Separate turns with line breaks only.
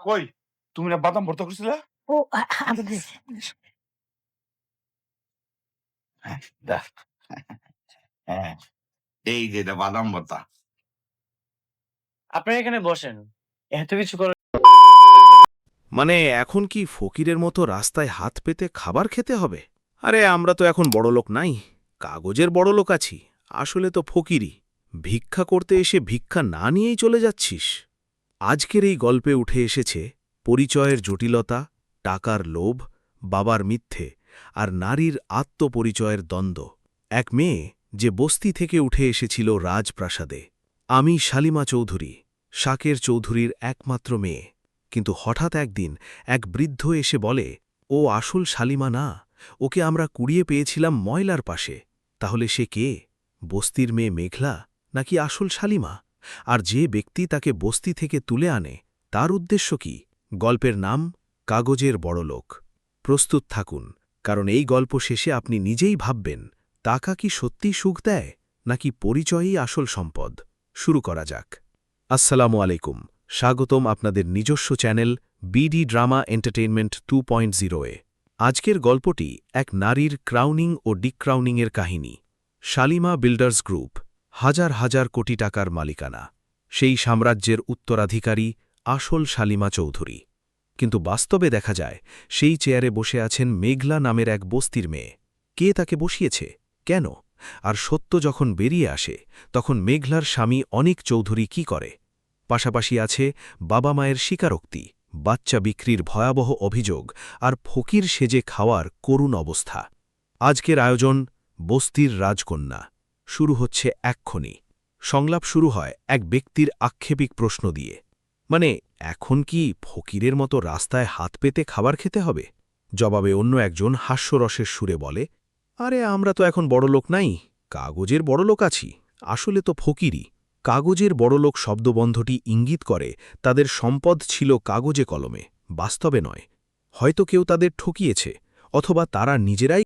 কই তুমি না বাদাম ভর্তা করছিলা?
ও আমি
হ্যাঁ, দেখ। হ্যাঁ, এই যে এটা বাদাম ভর্তা।
আপনারা এখানে বসেন। এত কিছু করার
মানে এখন কি ফকিরের মতো রাস্তায় হাত পেতে খাবার খেতে হবে? আরে আমরা তো এখন বড়লোক নাই, কাগজের বড়লোক আছি, আসলে তো ফকিরই। ভিক্ষা করতে এসে ভিক্ষা না নিয়েই চলে যাচ্ছিস? আজকের এই গল্পে উঠে এসেছে পরিচয়ের জটিলতা, টাকার লোভ, বাবার মিথ্যে আর নারীর আত্মপরিচয়ের দ্বন্দ্ব। এক মেয়ে যে বস্তি থেকে উঠে এসেছিল রাজপ্রাসাদে। আমি শালিমা চৌধুরী, শাকের চৌধুরীর একমাত্র মেয়ে। কিন্তু হঠাৎ একদিন এক বৃদ্ধ এসে বলে, ও আসল শালিমা না, ওকে আমরা কুড়িয়ে পেয়েছিলাম ময়লার পাশে। তাহলে সে কে? বস্তির মেয়ে মেঘলা নাকি আসল শালিমা? আর যে ব্যক্তি তাকে বস্তি থেকে তুলে আনে তার উদ্দেশ্য কি? গল্পের নাম কাগজের বড়লোক। প্রস্তুত থাকুন, কারণ এই গল্প শেষে আপনি নিজেই ভাববেন, টাকা কি সত্যি সুখ দেয় নাকি পরিচয়ই আসল সম্পদ? শুরু করা যাক। আসসালামু আলাইকুম, স্বাগতম আপনাদের নিজস্ব চ্যানেল বিডি ড্রামা এন্টারটেইনমেন্ট 2.0-এ। আজকের গল্পটি এক নারীর ক্রাউনিং ও ডিক্রাউনিংয়ের কাহিনী। শালিমা বিল্ডার্স গ্রুপ, হাজার হাজার কোটি টাকার মালিকানা। সেই সাম্রাজ্যের উত্তরাধিকারী আসল শালিমা চৌধুরী। কিন্তু বাস্তবে দেখা যায় সেই চেয়ারে বসে আছেন মেঘলা নামের এক বস্তির মেয়ে। কে তাকে বসিয়েছে, কেন? আর সত্য যখন বেরিয়ে আসে তখন মেঘলার স্বামী অনিক চৌধুরী কি করে? পাশাপাশি আছে বাবা মায়ের স্বীকারোক্তি, বাচ্চা বিক্রির ভয়াবহ অভিযোগ আর ফকির সেজে খাওয়ার করুণ অবস্থা। আজকের আয়োজন বস্তির রাজকন্যা। শুরু হচ্ছে এক্ষুনি। সংলাপ শুরু হয় এক ব্যক্তির আক্ষেপিক প্রশ্ন দিয়ে, মানে এখন কি ফকিরের মতো রাস্তায় হাত পেতে খাবার খেতে হবে? জবাবে অন্য একজন হাস্যরসের সুরে বলে, আরে আমরা তো এখন বড়লোক নাই, কাগজের বড়লোক আছি, আসলে তো ফকিরই। কাগজের বড়লোক শব্দবন্ধটি ইঙ্গিত করে তাদের সম্পদ ছিল কাগজে কলমে, বাস্তবে নয়। হয়তো কেউ তাদের ঠকিয়েছে, অথবা তারা নিজেরাই